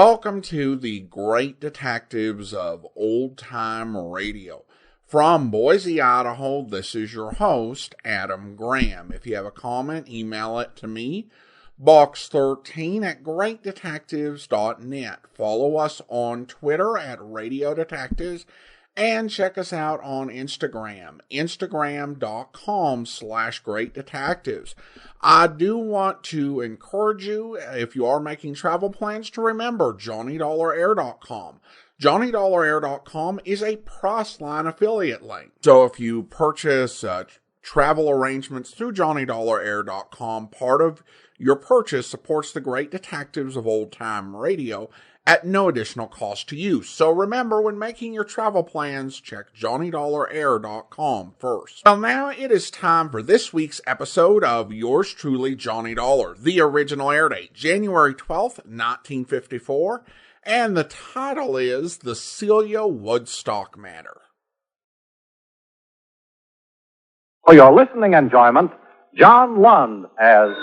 Welcome to the Great Detectives of Old Time Radio. From Boise, Idaho, this is your host, Adam Graham. If you have a comment, email it to me, box13@greatdetectives.net. Follow us on Twitter at Radio Detectives, and check us out on Instagram, instagram.com/greatdetectives. I do want to encourage you, if you are making travel plans, to remember JohnnyDollarAir.com. JohnnyDollarAir.com is a Priceline affiliate link. So if you purchase travel arrangements through JohnnyDollarAir.com, part of your purchase supports the Great Detectives of Old Time Radio at no additional cost to you. So remember, when making your travel plans, check JohnnyDollarAir.com first. Well, now it is time for this week's episode of yours truly, Johnny Dollar. The original air date, January 12th, 1954, and the title is The Celia Woodstock Matter. For your listening enjoyment, John Lund as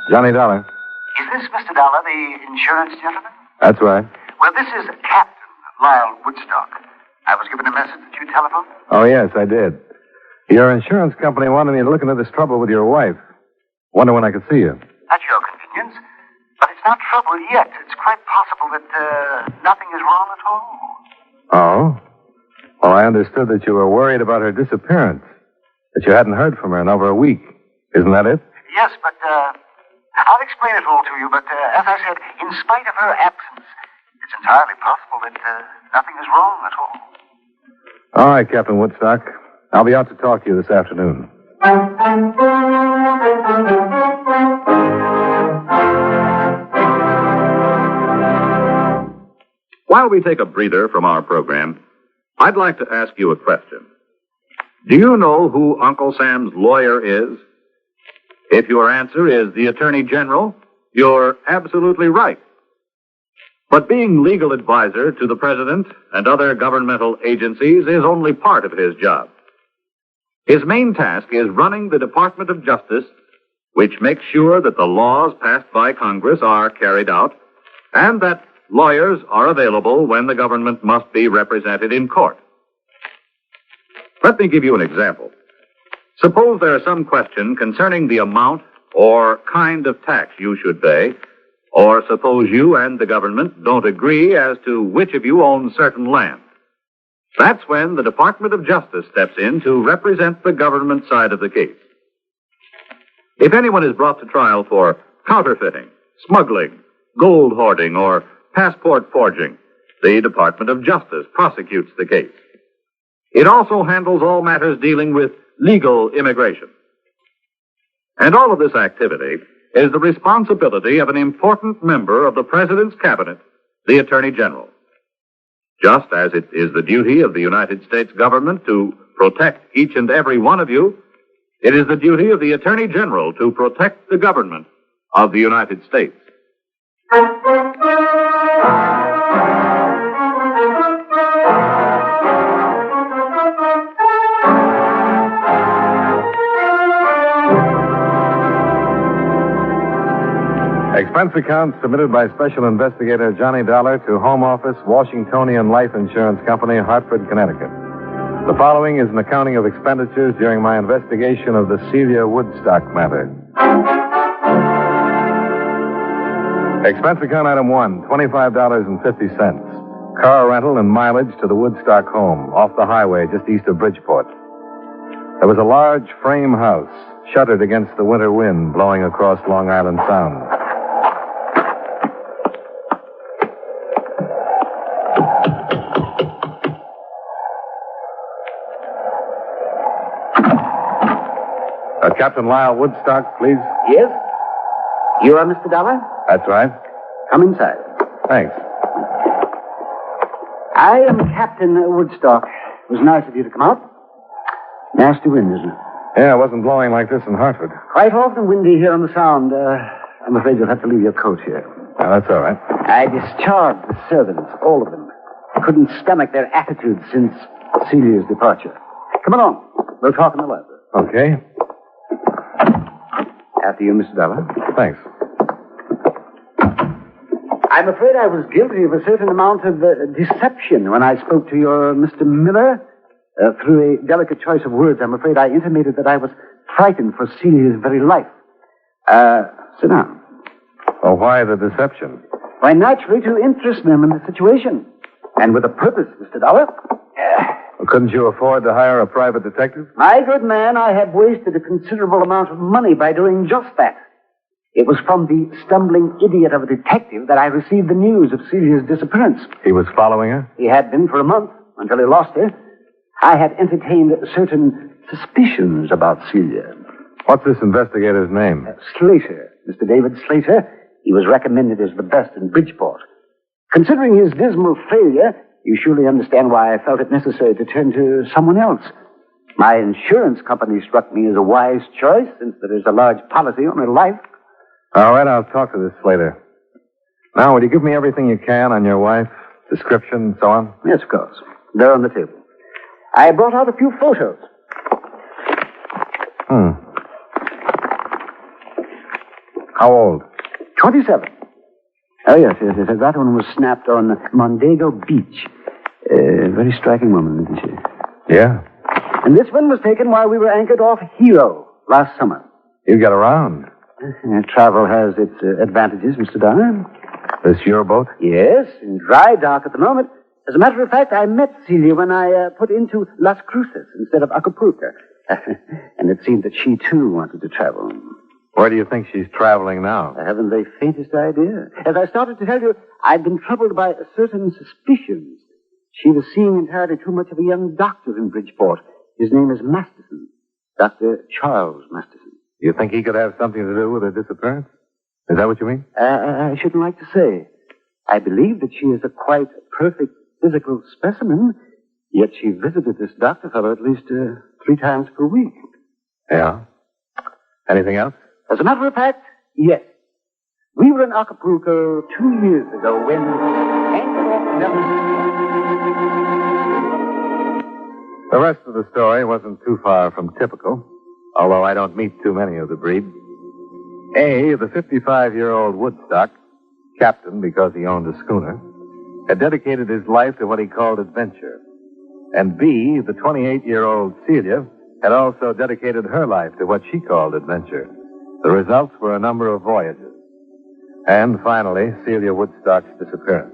Johnny Dollar. Is this Mr. Dollar, the insurance gentleman? That's right. Well, this is Captain Lyle Woodstock. I was given a message that you telephoned. Oh, yes, I did. Your insurance company wanted me to look into this trouble with your wife. Wonder when I could see you. At your convenience. But it's not trouble yet. It's quite possible that nothing is wrong at all. Oh? Well, I understood that you were worried about her disappearance. That you hadn't heard from her in over a week. Isn't that it? Yes, but I'll explain it all to you. But as I said, in spite of her absence, it's entirely possible that nothing is wrong at all. All right, Captain Woodstock. I'll be out to talk to you this afternoon. While we take a breather from our program, I'd like to ask you a question. Do you know who Uncle Sam's lawyer is? If your answer is the Attorney General, you're absolutely right. But being legal advisor to the President and other governmental agencies is only part of his job. His main task is running the Department of Justice, which makes sure that the laws passed by Congress are carried out, and that lawyers are available when the government must be represented in court. Let me give you an example. Suppose there is some question concerning the amount or kind of tax you should pay, or suppose you and the government don't agree as to which of you owns certain land. That's when the Department of Justice steps in to represent the government side of the case. If anyone is brought to trial for counterfeiting, smuggling, gold hoarding, or passport forging, the Department of Justice prosecutes the case. It also handles all matters dealing with legal immigration. And all of this activity is the responsibility of an important member of the President's Cabinet, the Attorney General. Just as it is the duty of the United States government to protect each and every one of you, it is the duty of the Attorney General to protect the government of the United States. Expense account submitted by Special Investigator Johnny Dollar to Home Office, Washingtonian Life Insurance Company, Hartford, Connecticut. The following is an accounting of expenditures during my investigation of the Celia Woodstock matter. Expense account item 1, $25.50. Car rental and mileage to the Woodstock home, off the highway just east of Bridgeport. There was a large frame house, shuttered against the winter wind blowing across Long Island Sound. Captain Lyle Woodstock, please. Yes? You are Mr. Dollar? That's right. Come inside. Thanks. I am Captain Woodstock. It was nice of you to come out. Nasty wind, isn't it? Yeah, it wasn't blowing like this in Hartford. Quite often windy here on the Sound. I'm afraid you'll have to leave your coat here. Oh, that's all right. I discharged the servants, all of them. Couldn't stomach their attitude since Celia's departure. Come along. We'll talk in the library. Okay. After you, Mr. Dollar. Thanks. I'm afraid I was guilty of a certain amount of deception when I spoke to your Mr. Miller. Through a delicate choice of words, I'm afraid I intimated that I was frightened for Celia's very life. Sit down. Well, why the deception? Why, naturally, to interest them in the situation. And with a purpose, Mr. Dollar. Well, couldn't you afford to hire a private detective? My good man, I have wasted a considerable amount of money by doing just that. It was from the stumbling idiot of a detective that I received the news of Celia's disappearance. He was following her? He had been for a month, until he lost her. I had entertained certain suspicions about Celia. What's this investigator's name? Slater. Mr. David Slater. He was recommended as the best in Bridgeport. Considering his dismal failure, you surely understand why I felt it necessary to turn to someone else. My insurance company struck me as a wise choice, since there is a large policy on her life. All right, I'll talk to this Slater. Now, will you give me everything you can on your wife? Description and so on? Yes, of course. They're on the table. I brought out a few photos. How old? 27. Oh, yes. That one was snapped on Mondego Beach. Very striking woman, isn't she? Yeah. And this one was taken while we were anchored off Hero last summer. You got around. Travel has its advantages, Mr. Donner. This your boat? Yes, in dry dock at the moment. As a matter of fact, I met Celia when I put into Las Cruces instead of Acapulco. And it seemed that she, too, wanted to travel. Where do you think she's traveling now? I haven't the faintest idea. As I started to tell you, I've been troubled by certain suspicions. She was seeing entirely too much of a young doctor in Bridgeport. His name is Masterson. Dr. Charles Masterson. You think he could have something to do with her disappearance? Is that what you mean? I shouldn't like to say. I believe that she is a quite perfect physical specimen, yet she visited this doctor fellow at least 3 times per week. Yeah? Anything else? As a matter of fact, yes. We were in Acapulco 2 years ago when anchored off The rest of the story wasn't too far from typical, although I don't meet too many of the breed. A, the 55-year-old Woodstock, captain because he owned a schooner, had dedicated his life to what he called adventure. And B, the 28-year-old Celia, had also dedicated her life to what she called adventure. The results were a number of voyages. And finally, Celia Woodstock's disappearance.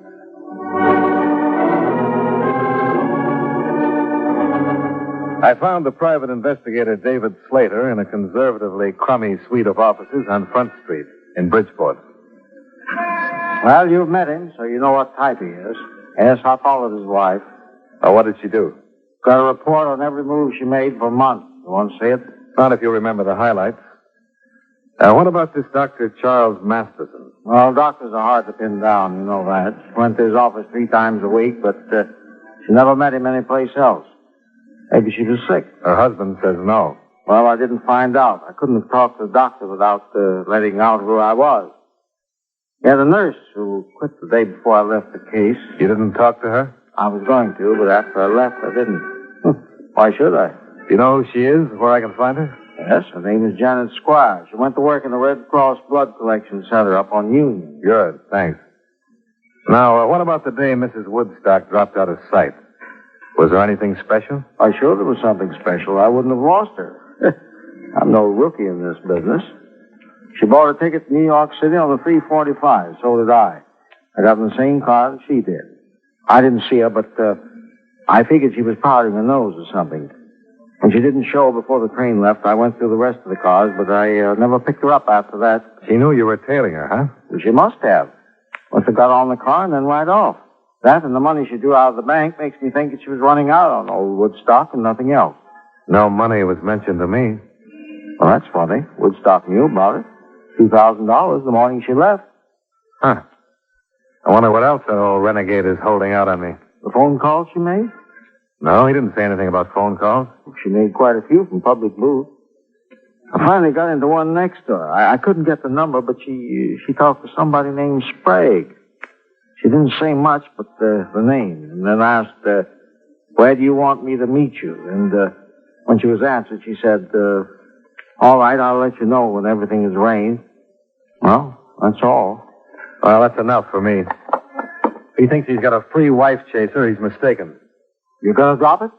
I found the private investigator David Slater in a conservatively crummy suite of offices on Front Street in Bridgeport. Well, you've met him, so you know what type he is. Yes, I followed his wife. Oh, what did she do? Got a report on every move she made for months. You want to see it? Not if you remember the highlights. What about this Dr. Charles Masterson? Well, doctors are hard to pin down, you know that. Went to his office 3 times a week, but she never met him anyplace else. Maybe she was sick. Her husband says no. Well, I didn't find out. I couldn't have talked to the doctor without letting out who I was. Yeah, the nurse who quit the day before I left the case. You didn't talk to her? I was going to, but after I left, I didn't. Why should I? Do you know who she is, where I can find her? Yes, her name is Janet Squire. She went to work in the Red Cross Blood Collection Center up on Union. Good, thanks. Now, what about the day Mrs. Woodstock dropped out of sight? Was there anything special? Why, sure there was something special. I wouldn't have lost her. I'm no rookie in this business. She bought a ticket to New York City on the 345. So did I. I got in the same car that she did. I didn't see her, but I figured she was powdering her nose or something. When she didn't show before the train left, I went through the rest of the cars, but I never picked her up after that. She knew you were tailing her, huh? Well, she must have. Must have got on the car and then right off. That and the money she drew out of the bank makes me think that she was running out on old Woodstock and nothing else. No money was mentioned to me. Well, that's funny. Woodstock knew about it. $2,000 the morning she left. Huh. I wonder what else that old renegade is holding out on me. The phone calls she made? No, he didn't say anything about phone calls. She made quite a few from public booth. I finally got into one next door. I couldn't get the number, but she talked to somebody named Sprague. She didn't say much but the name, and then asked, where do you want me to meet you? And when she was answered, she said, all right, I'll let you know when everything is arranged. Well, that's all. Well, that's enough for me. If he thinks he's got a free wife chaser, he's mistaken. You gonna drop it?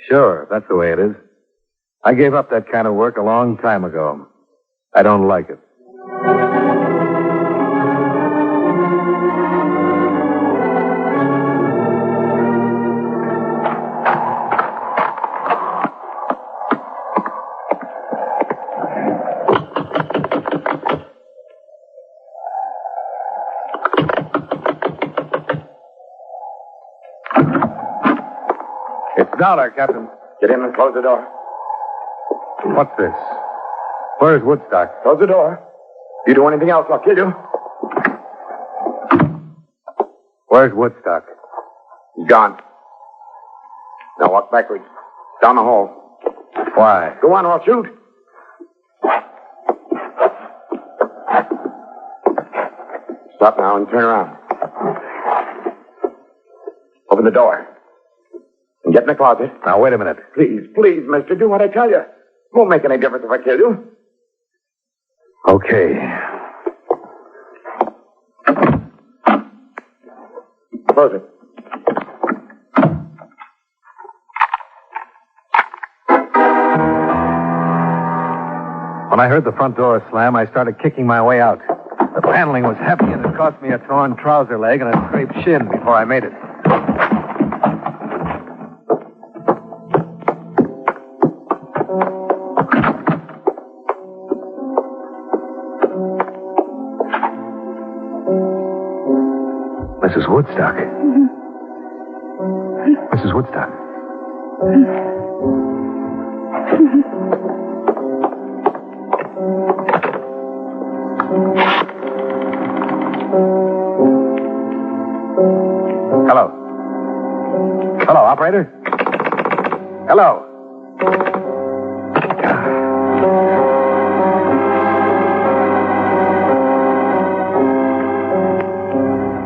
Sure, that's the way it is. I gave up that kind of work a long time ago. I don't like it. It's Dollar, Captain. Get in and close the door. What's this? Where's Woodstock? Close the door. If you do anything else, I'll kill you. Where's Woodstock? He's gone. Now walk backwards. Down the hall. Why? Go on or I'll shoot. Stop now and turn around. Open the door. And get in the closet. Now, wait a minute. Please, please, mister, do what I tell you. It won't make any difference if I kill you. Okay. Close it. When I heard the front door slam, I started kicking my way out. The paneling was heavy, and it cost me a torn trouser leg and a scraped shin before I made it. Mrs. Woodstock. Mrs. Woodstock. Hello. Hello, operator. Hello.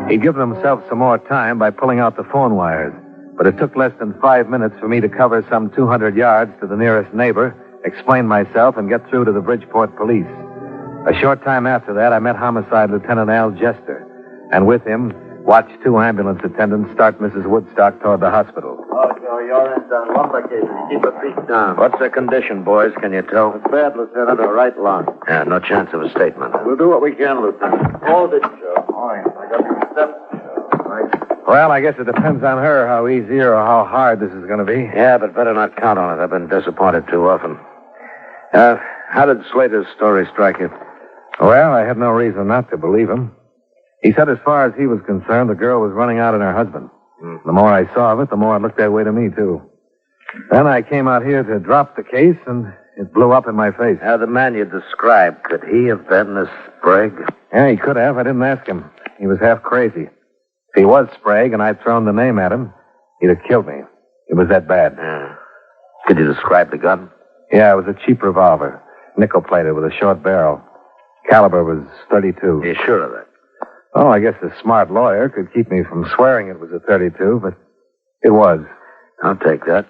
He'd given himself some more time by pulling out the phone wires, but it took less than 5 minutes for me to cover some 200 yards to the nearest neighbor, explain myself, and get through to the Bridgeport police. A short time after that, I met Homicide Lieutenant Al Jester, and with him, watched 2 ambulance attendants start Mrs. Woodstock toward the hospital. Oh, Joe, you're in the lumbar cases. Keep your feet down. What's the condition, boys? Can you tell? It's bad, Lieutenant. A right lung. Yeah, no chance of a statement. We'll do what we can, Lieutenant. Hold it, Joe. All right. I got your steps. Right. Well, I guess it depends on her how easy or how hard this is going to be. Yeah, but better not count on it. I've been disappointed too often. How did Slater's story strike you? Well, I had no reason not to believe him. He said as far as he was concerned, the girl was running out on her husband. The more I saw of it, the more it looked that way to me, too. Then I came out here to drop the case, and it blew up in my face. The man you described, could he have been this Sprague? Yeah, he could have. I didn't ask him. He was half crazy. If he was Sprague and I'd thrown the name at him, he'd have killed me. It was that bad. Could you describe the gun? Yeah, it was a cheap revolver, nickel-plated with a short barrel. Caliber was .32. You sure of that? Oh, I guess a smart lawyer could keep me from swearing it was a .32, but it was. I'll take that.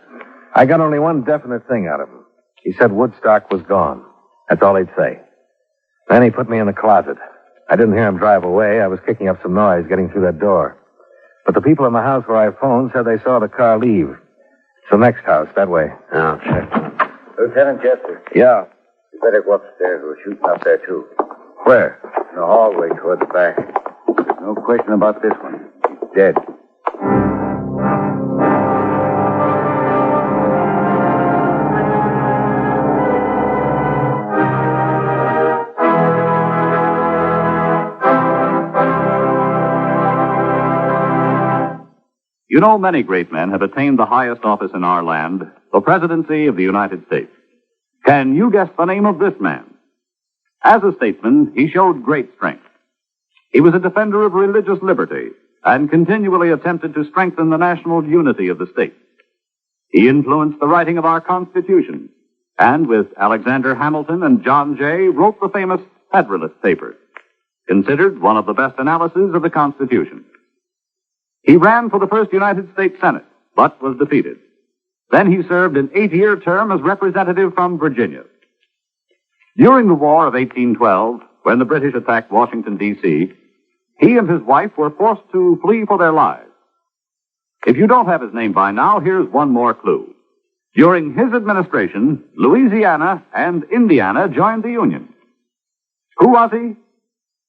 I got only one definite thing out of him. He said Woodstock was gone. That's all he'd say. Then he put me in the closet. I didn't hear him drive away. I was kicking up some noise getting through that door. But the people in the house where I phoned said they saw the car leave. It's the next house, that way. I'll check. Lieutenant Jester. Yeah. You better go upstairs. We're shooting up there, too. Where? In the hallway toward the back. There's no question about this one. He's dead. You know, many great men have attained the highest office in our land, the presidency of the United States. Can you guess the name of this man? As a statesman, he showed great strength. He was a defender of religious liberty and continually attempted to strengthen the national unity of the state. He influenced the writing of our Constitution, and with Alexander Hamilton and John Jay, wrote the famous Federalist Papers, considered one of the best analyses of the Constitution. He ran for the first United States Senate, but was defeated. Then he served an 8-year term as representative from Virginia. During the War of 1812, when the British attacked Washington, D.C., He and his wife were forced to flee for their lives. If you don't have his name by now, here's one more clue. During his administration, Louisiana and Indiana joined the Union. Who was he?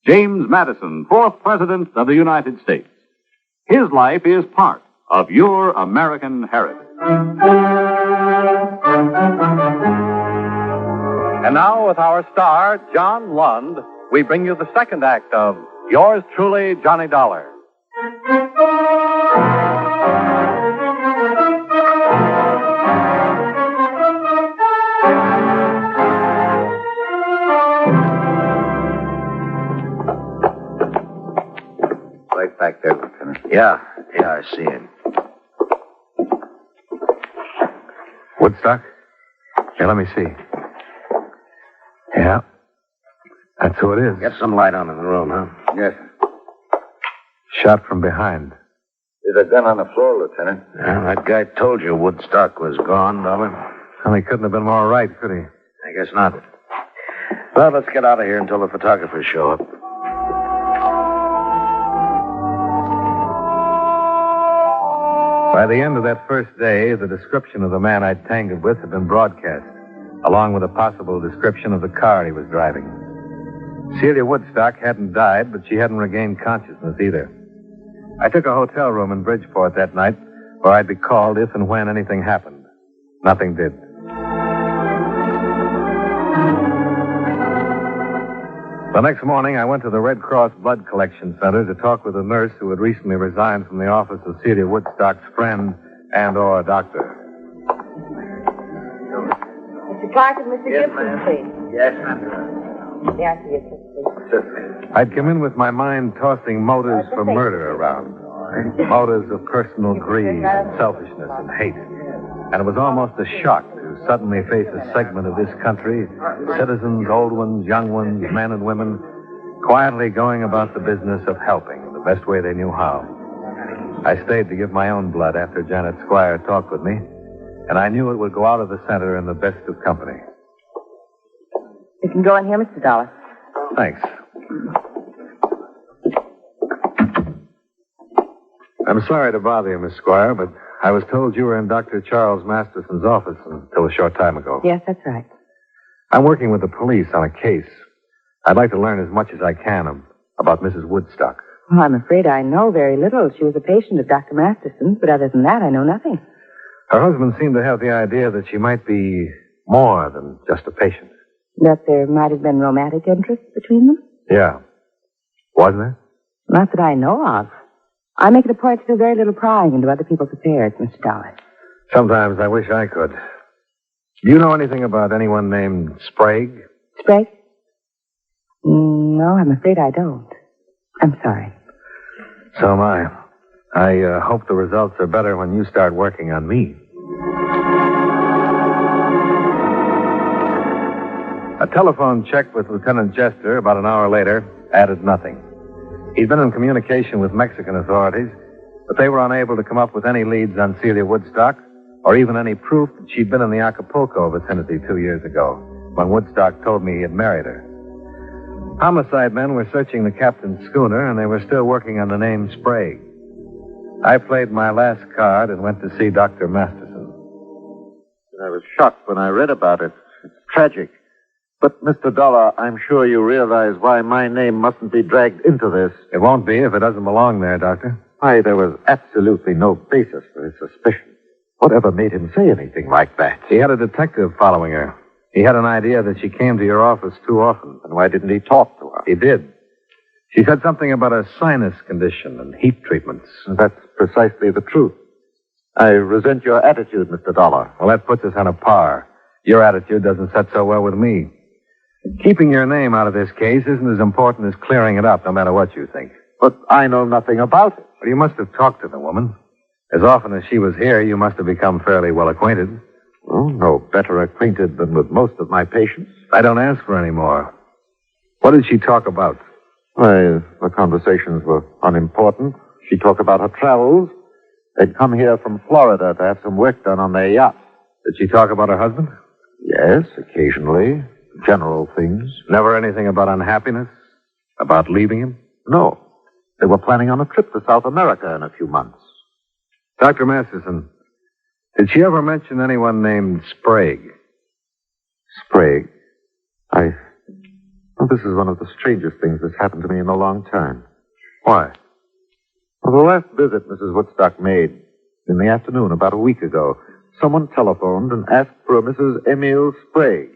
James Madison, 4th President of the United States. His life is part of your American heritage. And now, with our star, John Lund, we bring you the second act of Yours Truly, Johnny Dollar. Right back there, Lieutenant. Yeah, I see him. Woodstock? Yeah, let me see. Yeah. That's who it is. Get some light on in the room, huh? Yes. Shot from behind. There's a gun on the floor, Lieutenant. Yeah, that guy told you Woodstock was gone, Dollar. Well, he couldn't have been more right, could he? I guess not. Well, let's get out of here until the photographers show up. By the end of that first day, the description of the man I'd tangled with had been broadcast, along with a possible description of the car he was driving. Celia Woodstock hadn't died, but she hadn't regained consciousness either. I took a hotel room in Bridgeport that night where I'd be called if and when anything happened. Nothing did. The next morning, I went to the Red Cross Blood Collection Center to talk with a nurse who had recently resigned from the office of Celia Woodstock's friend and/or doctor. Mr. Clark and Mr. Gibson, please. Yes, ma'am. Yes, yes, please. I'd come in with my mind tossing motives for murder around. Motives of personal greed and selfishness and hate. And it was almost a shock to suddenly face a segment of this country, citizens, old ones, young ones, men and women, quietly going about the business of helping the best way they knew how. I stayed to give my own blood after Janet Squire talked with me, and I knew it would go out of the center in the best of company. You can go in here, Mr. Dollar. Thanks. I'm sorry to bother you, Miss Squire, but I was told you were in Dr. Charles Masterson's office until a short time ago. Yes, that's right. I'm working with the police on a case. I'd like to learn as much as I can about Mrs. Woodstock. Well, I'm afraid I know very little. She was a patient of Dr. Masterson's, but other than that, I know nothing. Her husband seemed to have the idea that she might be more than just a patient. That there might have been romantic interest between them? Yeah. Wasn't there? Not that I know of. I make it a point to do very little prying into other people's affairs, Mr. Dollar. Sometimes I wish I could. Do you know anything about anyone named Sprague? Sprague? No, I'm afraid I don't. I'm sorry. So am I. I hope the results are better when you start working on me. A telephone check with Lieutenant Jester about an hour later added nothing. He'd been in communication with Mexican authorities, but they were unable to come up with any leads on Celia Woodstock or even any proof that she'd been in the Acapulco vicinity 2 years ago when Woodstock told me he had married her. Homicide men were searching the captain's schooner, and they were still working on the name Sprague. I played my last card and went to see Dr. Masterson. I was shocked when I read about it. It's tragic. But, Mr. Dollar, I'm sure you realize why my name mustn't be dragged into this. It won't be if it doesn't belong there, Doctor. Why, there was absolutely no basis for his suspicion. Whatever made him say anything like that? He had a detective following her. He had an idea that she came to your office too often. And why didn't he talk to her? He did. She said something about a sinus condition and heat treatments. That's precisely the truth. I resent your attitude, Mr. Dollar. Well, that puts us on a par. Your attitude doesn't set so well with me. Keeping your name out of this case isn't as important as clearing it up, no matter what you think. But I know nothing about it. Well, you must have talked to the woman. As often as she was here, you must have become fairly well acquainted. Oh, no better acquainted than with most of my patients. I don't ask for any more. What did she talk about? Why, the conversations were unimportant. She talked about her travels. They'd come here from Florida to have some work done on their yacht. Did she talk about her husband? Yes, occasionally. General things. Never anything about unhappiness? About leaving him? No. They were planning on a trip to South America in a few months. Dr. Masterson, did she ever mention anyone named Sprague? Sprague? Well, this is one of the strangest things that's happened to me in a long time. Why? Well, the last visit Mrs. Woodstock made in the afternoon about a week ago, someone telephoned and asked for a Mrs. Emile Sprague.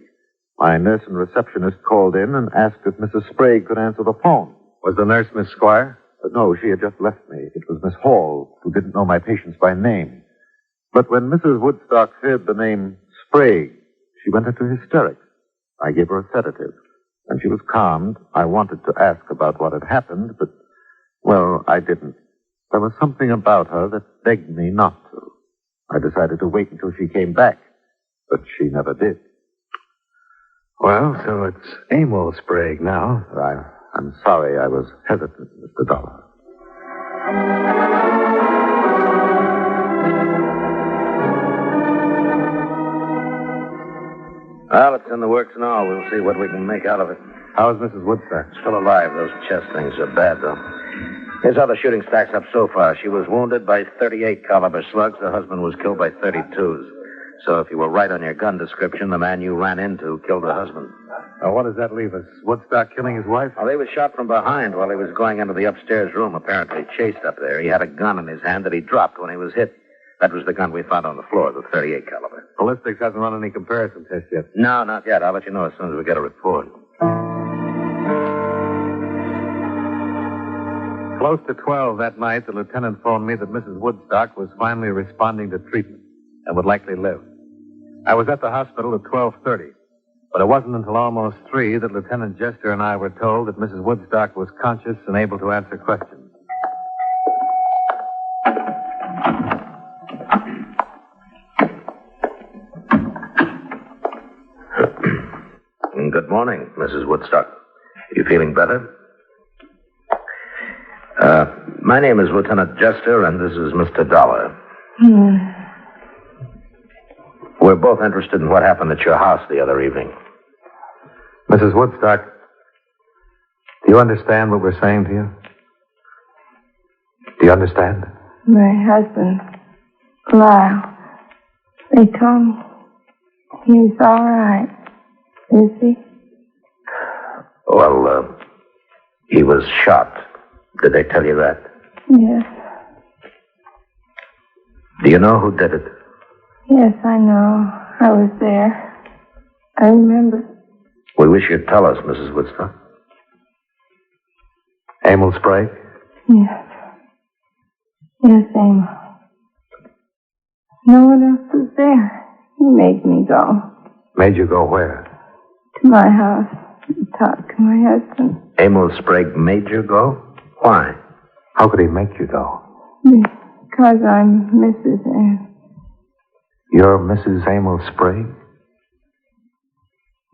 My nurse and receptionist called in and asked if Mrs. Sprague could answer the phone. Was the nurse Miss Squire? No, she had just left me. It was Miss Hall, who didn't know my patients by name. But when Mrs. Woodstock heard the name Sprague, she went into hysterics. I gave her a sedative. When she was calmed, I wanted to ask about what had happened, but, well, I didn't. There was something about her that begged me not to. I decided to wait until she came back, but she never did. Well, so it's Emil Sprague now. I'm sorry I was hesitant, Mr. Dollar. Well, it's in the works and all. We'll see what we can make out of it. How's Mrs. Woodstock? Still alive. Those chest things are bad, though. Here's how the shooting stacks up so far. She was wounded by 38 caliber slugs. The husband was killed by 32s. So if you were right on your gun description, the man you ran into killed the husband. What does that leave us? Woodstock killing his wife? Well, he was shot from behind while he was going into the upstairs room, apparently chased up there. He had a gun in his hand that he dropped when he was hit. That was the gun we found on the floor, the 38 caliber. Ballistics hasn't run any comparison test yet. No, not yet. I'll let you know as soon as we get a report. Close to 12 that night, the lieutenant phoned me that Mrs. Woodstock was finally responding to treatment and would likely live. I was at the hospital at 12:30, but it wasn't until almost 3 that Lieutenant Jester and I were told that Mrs. Woodstock was conscious and able to answer questions. Good morning, Mrs. Woodstock. You feeling better? My name is Lieutenant Jester, and this is Mr. Dollar. We're both interested in what happened at your house the other evening. Mrs. Woodstock, do you understand what we're saying to you? Do you understand? My husband, Lyle, they told me he's all right. Is he? Well, he was shot. Did they tell you that? Yes. Do you know who did it? Yes, I know. I was there. I remember. We wish you'd tell us, Mrs. Woodstock. Emil Sprague? Yes. Yes, Emil. No one else was there. He made me go. Made you go where? To my house and talk to my husband. Emil Sprague made you go? Why? How could he make you go? Because I'm Mrs. Ann. You're Mrs. Emil Sprague?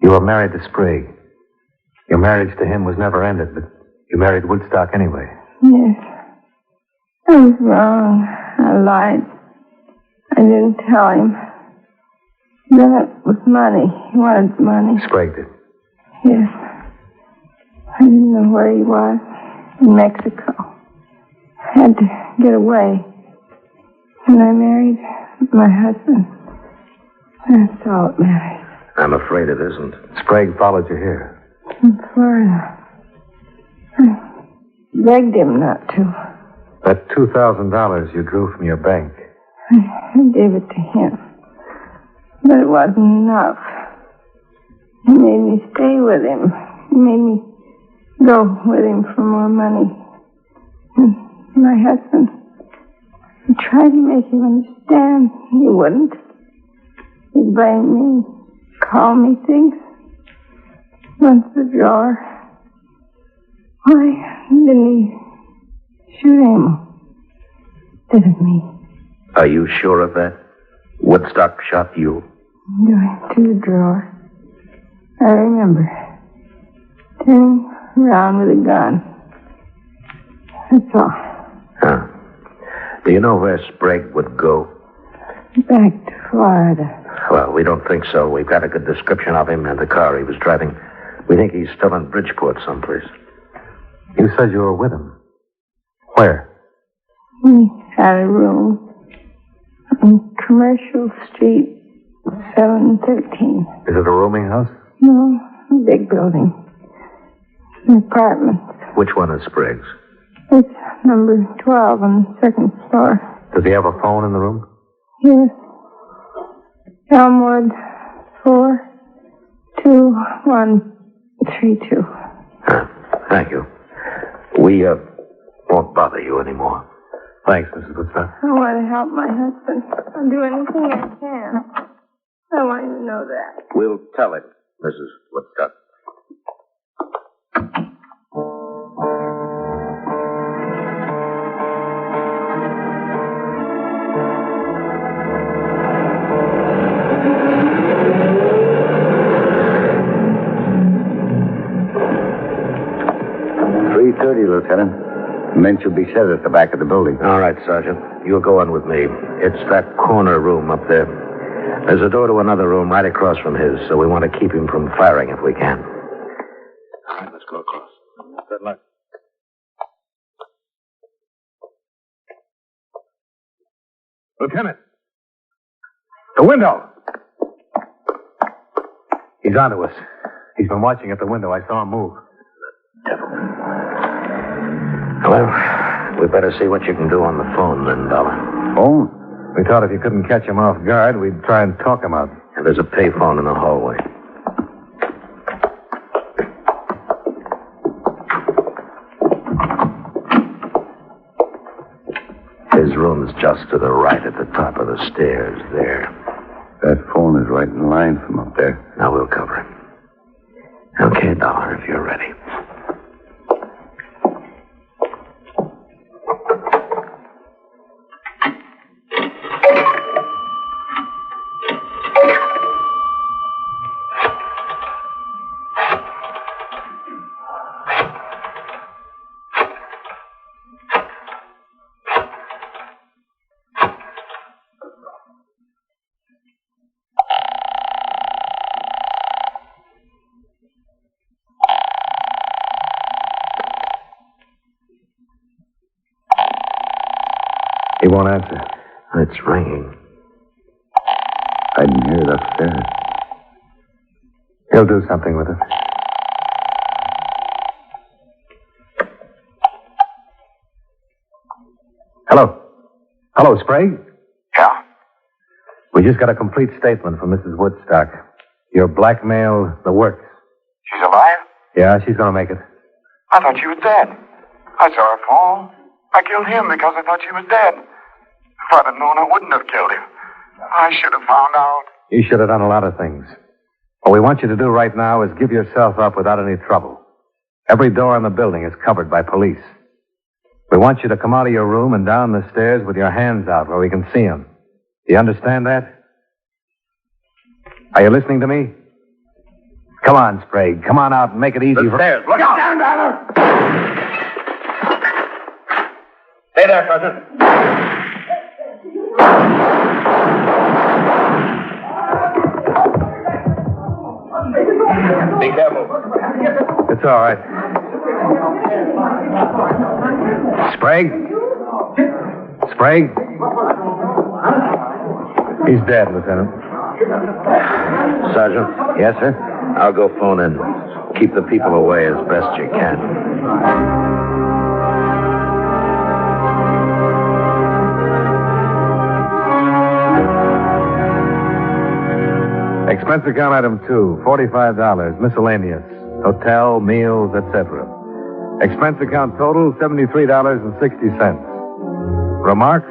You were married to Sprague. Your marriage to him was never ended, but you married Woodstock anyway. Yes. I was wrong. I lied. I didn't tell him. Then it was money. He wanted money. Sprague did? Yes. I didn't know where he was. In Mexico. I had to get away. And I married my husband. That's all it matters. I'm afraid it isn't. Sprague followed you here. In Florida. I begged him not to. That $2,000 you drew from your bank. I gave it to him. But it wasn't enough. He made me stay with him. He made me go with him for more money. And my husband, I tried to make him understand. He wouldn't. He blamed me, called me things. Once the drawer. Why didn't he shoot him? Did it me? Are you sure of that? Woodstock shot you? Going to the drawer. I remember. Turning around with a gun. That's all. Huh. Do you know where Sprague would go? Back to Florida. Well, we don't think so. We've got a good description of him and the car he was driving. We think he's still in Bridgeport someplace. You said you were with him. Where? We had a room on Commercial Street, 713. Is it a rooming house? No, a big building. Apartments. Which one is Spriggs? It's number 12 on the second floor. Does he have a phone in the room? Yes. Elmwood 42132. Thank you. We won't bother you anymore. Thanks, Mrs. Woodstock. I want to help my husband. I'll do anything I can. I want you to know that. We'll tell him, Mrs. Woodstock. Lieutenant. The men should be set at the back of the building. All right, Sergeant. You'll go on with me. It's that corner room up there. There's a door to another room right across from his, so we want to keep him from firing if we can. All right, let's go across. Good luck. Lieutenant! The window! He's onto us. He's been watching at the window. I saw him move. Well, we better see what you can do on the phone then, Dollar. Phone? We thought if you couldn't catch him off guard, we'd try and talk him out. And there's a payphone in the hallway. His room's just to the right at the top of the stairs there. That phone is right in line from up there. Now we'll cover him. Okay, Dollar, if you're ready. He won't answer. It's ringing. I didn't hear it upstairs. He'll do something with it. Hello. Hello, Sprague? Yeah. We just got a complete statement from Mrs. Woodstock. Your blackmail, the works. She's alive? Yeah, she's gonna make it. I thought she was dead. I saw her fall. I killed him because I thought she was dead. If I'd have known, I wouldn't have killed him. I should have found out. You should have done a lot of things. What we want you to do right now is give yourself up without any trouble. Every door in the building is covered by police. We want you to come out of your room and down the stairs with your hands out where we can see them. Do you understand that? Are you listening to me? Come on, Sprague. Come on out and make it easy The for... stairs. Look out! Down, Dollar! Stay there, Sergeant. Be careful. It's all right. Sprague? Sprague? He's dead, Lieutenant. Sergeant? Yes, sir? I'll go phone in. Keep the people away as best you can. Expense account item 2, $45, miscellaneous, hotel, meals, etc. Expense account total, $73.60. Remarks?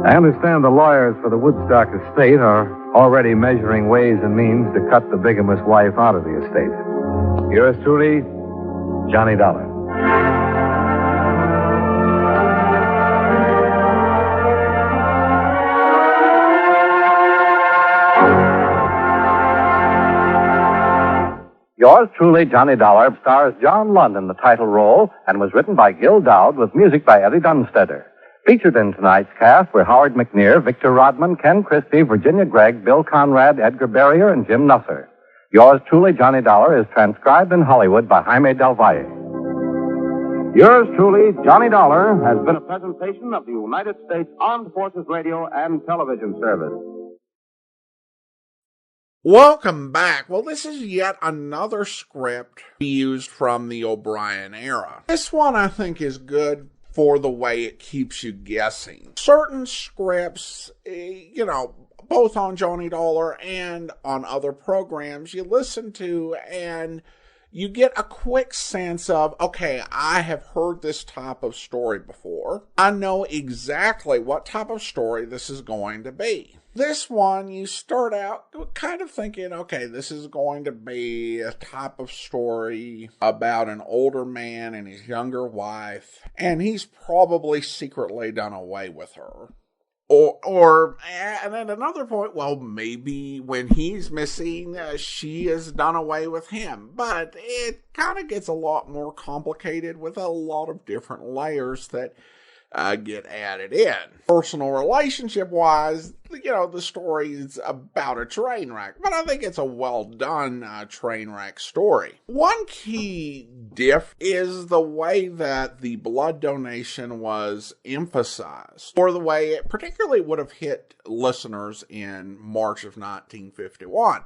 I understand the lawyers for the Woodstock estate are already measuring ways and means to cut the bigamous wife out of the estate. Yours truly, Johnny Dollar. Yours truly, Johnny Dollar, stars John Lund in the title role and was written by Gil Dowd with music by Eddie Dunstetter. Featured in tonight's cast were Howard McNear, Victor Rodman, Ken Christie, Virginia Gregg, Bill Conrad, Edgar Barrier, and Jim Nusser. Yours truly, Johnny Dollar, is transcribed in Hollywood by Jaime Del Valle. Yours truly, Johnny Dollar, has been a presentation of the United States Armed Forces Radio and Television Service. Welcome back. Well, this is yet another script used from the O'Brien era. This one I think is good for the way it keeps you guessing. Certain scripts, both on Johnny Dollar and on other programs, you listen to and you get a quick sense of, okay, I have heard this type of story before. I know exactly what type of story this is going to be. This one, you start out kind of thinking, okay, this is going to be a type of story about an older man and his younger wife, and he's probably secretly done away with her. And at another point, well, maybe when he's missing, she has done away with him. But it kind of gets a lot more complicated with a lot of different layers that get added in. Personal relationship-wise, the story is about a train wreck, but I think it's a well-done train wreck story. One key diff is the way that the blood donation was emphasized, or the way it particularly would have hit listeners in March of 1951.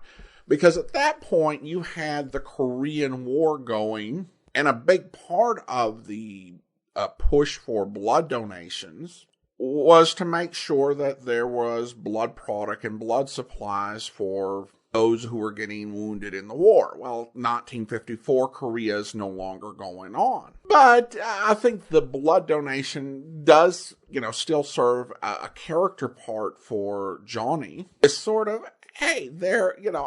Because at that point, you had the Korean War going, and a big part of the push for blood donations was to make sure that there was blood product and blood supplies for those who were getting wounded in the war. Well, 1954, Korea is no longer going on. But I think the blood donation does, still serve a character part for Johnny. It's sort of, hey,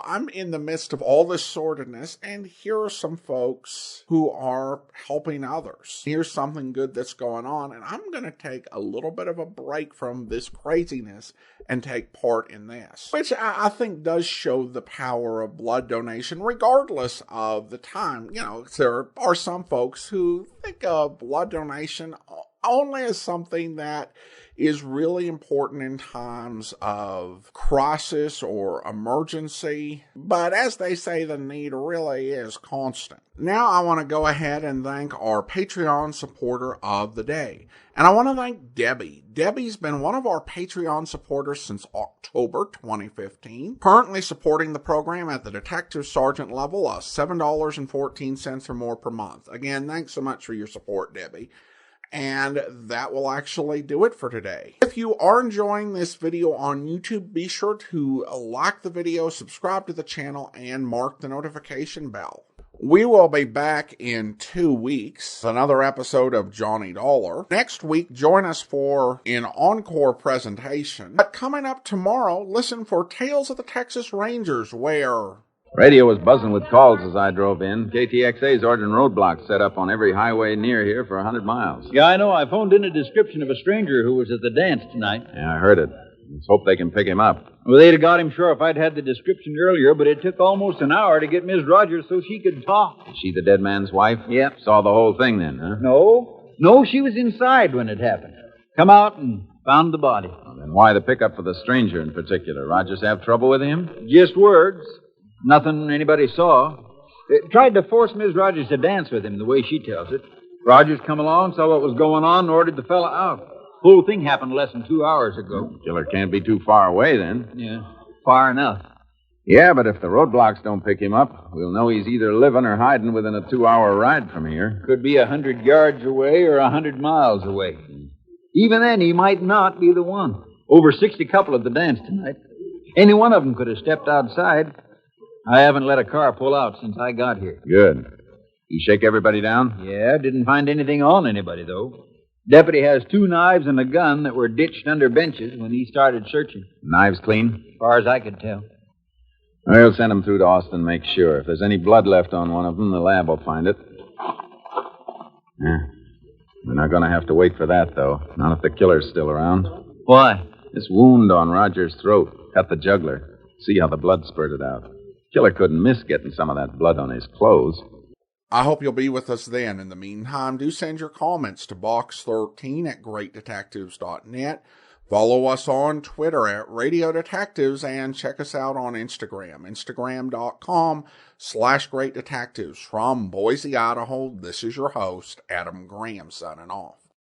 I'm in the midst of all this sordidness, and here are some folks who are helping others. Here's something good that's going on, and I'm going to take a little bit of a break from this craziness and take part in this. Which I think does show the power of blood donation, regardless of the time. There are some folks who think of blood donation only as something that is really important in times of crisis or emergency. But as they say, the need really is constant. Now I want to go ahead and thank our Patreon supporter of the day. And I want to thank Debbie. Debbie's been one of our Patreon supporters since October 2015. Currently supporting the program at the Detective Sergeant level of $7.14 or more per month. Again, thanks so much for your support, Debbie. And that will actually do it for today. If you are enjoying this video on YouTube, be sure to like the video, subscribe to the channel, and mark the notification bell. We will be back in 2 weeks, another episode of Johnny Dollar. Next week, join us for an encore presentation. But coming up tomorrow, listen for Tales of the Texas Rangers, where Radio was buzzing with calls as I drove in. KTXA's ordering roadblocks set up on every highway near here for 100 miles. Yeah, I know. I phoned in a description of a stranger who was at the dance tonight. Yeah, I heard it. Let's hope they can pick him up. Well, they'd have got him sure if I'd had the description earlier, but it took almost an hour to get Miss Rogers so she could talk. Is she the dead man's wife? Yep. Saw the whole thing then, huh? No, she was inside when it happened. Come out and found the body. Well, then why the pickup for the stranger in particular? Rogers have trouble with him? Just words. Nothing anybody saw. Tried to force Miss Rogers to dance with him, the way she tells it. Rogers come along, saw what was going on, and ordered the fella out. Whole thing happened less than 2 hours ago. The killer can't be too far away, then. Yeah, far enough. Yeah, but if the roadblocks don't pick him up, we'll know he's either living or hiding within a 2-hour ride from here. Could be 100 yards away or 100 miles away. Even then, he might not be the one. Over 60 couple at the dance tonight. Any one of them could have stepped outside. I haven't let a car pull out since I got here. Good. You shake everybody down? Yeah, didn't find anything on anybody, though. Deputy has 2 knives and a gun that were ditched under benches when he started searching. Knives clean? As far as I could tell. We'll send them through to Austin, make sure. If there's any blood left on one of them, the lab will find it. Yeah. We're not going to have to wait for that, though. Not if the killer's still around. Why? This wound on Roger's throat cut the jugular. See how the blood spurted out. Killer couldn't miss getting some of that blood on his clothes. I hope you'll be with us then. In the meantime, do send your comments to box13@greatdetectives.net. Follow us on Twitter at Radio Detectives and check us out on Instagram, instagram.com/greatdetectives. From Boise, Idaho, this is your host, Adam Graham, signing off.